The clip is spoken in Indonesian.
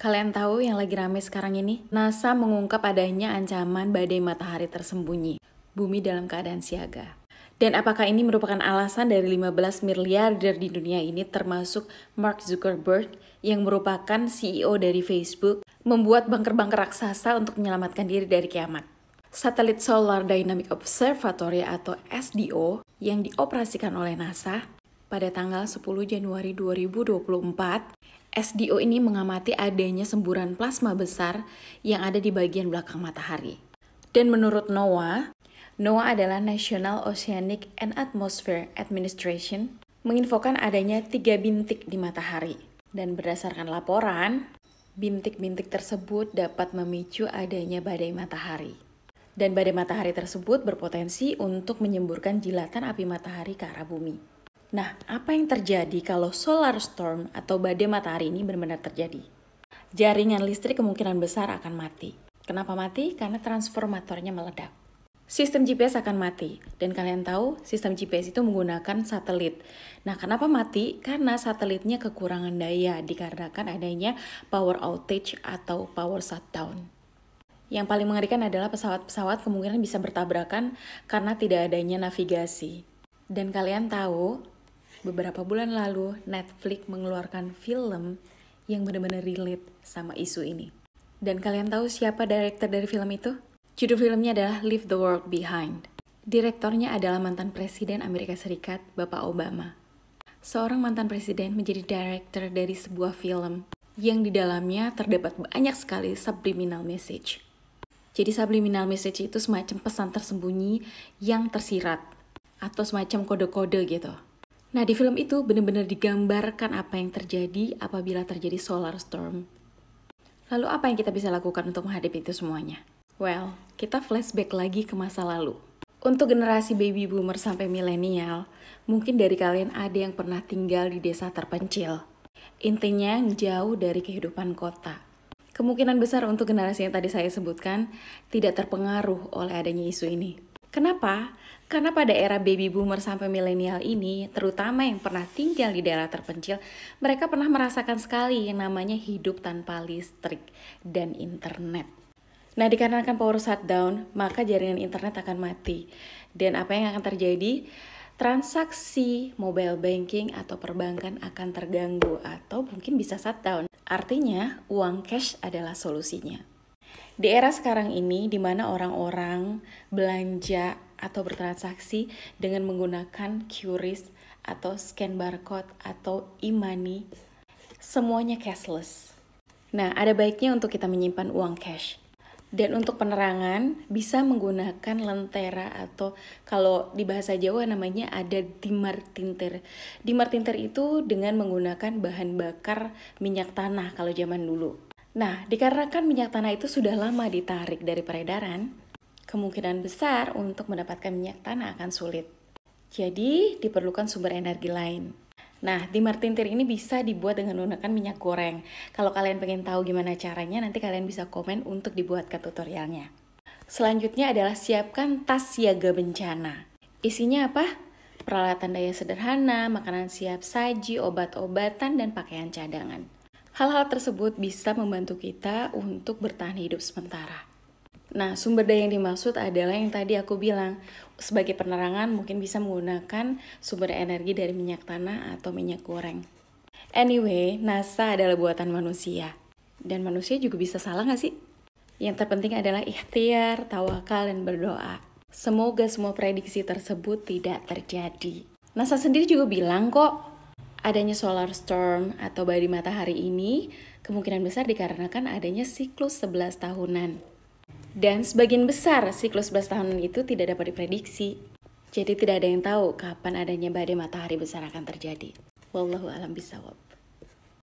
Kalian tahu yang lagi rame sekarang ini? NASA mengungkap adanya ancaman badai matahari tersembunyi, bumi dalam keadaan siaga. Dan apakah ini merupakan alasan dari 15 miliarder di dunia ini termasuk Mark Zuckerberg yang merupakan CEO dari Facebook membuat bunker-bunker raksasa untuk menyelamatkan diri dari kiamat? Satelit Solar Dynamic Observatory atau SDO yang dioperasikan oleh NASA pada tanggal 10 Januari 2024, SDO ini mengamati adanya semburan plasma besar yang ada di bagian belakang matahari. Dan menurut NOAA adalah National Oceanic and Atmospheric Administration, menginfokan adanya 3 bintik di matahari. Dan berdasarkan laporan, bintik-bintik tersebut dapat memicu adanya badai matahari. Dan badai matahari tersebut berpotensi untuk menyemburkan jilatan api matahari ke arah bumi. Nah, apa yang terjadi kalau solar storm atau badai matahari ini benar-benar terjadi? Jaringan listrik kemungkinan besar akan mati. Kenapa mati? Karena transformatornya meledak. Sistem GPS akan mati, dan kalian tahu sistem GPS itu menggunakan satelit. Nah, kenapa mati? Karena satelitnya kekurangan daya dikarenakan adanya power outage atau power shutdown. Yang paling mengerikan adalah pesawat-pesawat kemungkinan bisa bertabrakan karena tidak adanya navigasi. Dan kalian tahu, beberapa bulan lalu Netflix mengeluarkan film yang benar-benar relate sama isu ini. Dan kalian tahu siapa direktur dari film itu? Judul filmnya adalah Leave the World Behind. Direktornya adalah mantan Presiden Amerika Serikat, Bapak Obama. Seorang mantan presiden menjadi direktur dari sebuah film yang di dalamnya terdapat banyak sekali subliminal message. Jadi subliminal message itu semacam pesan tersembunyi yang tersirat atau semacam kode-kode gitu. Nah, di film itu benar-benar digambarkan apa yang terjadi apabila terjadi solar storm. Lalu apa yang kita bisa lakukan untuk menghadapi itu semuanya? Well, kita flashback lagi ke masa lalu. Untuk generasi baby boomer sampai milenial, mungkin dari kalian ada yang pernah tinggal di desa terpencil. Intinya jauh dari kehidupan kota. Kemungkinan besar untuk generasi yang tadi saya sebutkan tidak terpengaruh oleh adanya isu ini. Kenapa? Karena pada era baby boomer sampai milenial ini, terutama yang pernah tinggal di daerah terpencil, mereka pernah merasakan sekali yang namanya hidup tanpa listrik dan internet. Nah, dikarenakan power shutdown, maka jaringan internet akan mati. Dan apa yang akan terjadi? Transaksi mobile banking atau perbankan akan terganggu atau mungkin bisa shutdown. Artinya, uang cash adalah solusinya. Di era sekarang ini, di mana orang-orang belanja atau bertransaksi dengan menggunakan QRIS atau scan barcode atau e-money, semuanya cashless. Nah, ada baiknya untuk kita menyimpan uang cash. Dan untuk penerangan, bisa menggunakan lentera atau kalau di bahasa Jawa namanya ada dimar tintir. Dimar tintir itu dengan menggunakan bahan bakar minyak tanah kalau zaman dulu. Nah, dikarenakan minyak tanah itu sudah lama ditarik dari peredaran, kemungkinan besar untuk mendapatkan minyak tanah akan sulit. Jadi, diperlukan sumber energi lain. Nah, dimar tintir ini bisa dibuat dengan menggunakan minyak goreng. Kalau kalian pengen tahu gimana caranya, nanti kalian bisa komen untuk dibuatkan tutorialnya. Selanjutnya adalah siapkan tas siaga bencana. Isinya apa? Peralatan daya sederhana, makanan siap saji, obat-obatan, dan pakaian cadangan. Hal-hal tersebut bisa membantu kita untuk bertahan hidup sementara. Nah, sumber daya yang dimaksud adalah yang tadi aku bilang, sebagai penerangan mungkin bisa menggunakan sumber energi dari minyak tanah atau minyak goreng. Anyway, NASA adalah buatan manusia. Dan manusia juga bisa salah gak sih? Yang terpenting adalah ikhtiar, tawakal, dan berdoa. Semoga semua prediksi tersebut tidak terjadi. NASA sendiri juga bilang kok, adanya solar storm atau badai matahari ini kemungkinan besar dikarenakan adanya siklus 11 tahunan. Dan sebagian besar siklus 11 tahunan itu tidak dapat diprediksi. Jadi tidak ada yang tahu kapan adanya badai matahari besar akan terjadi. Wallahu a'lam bishawab.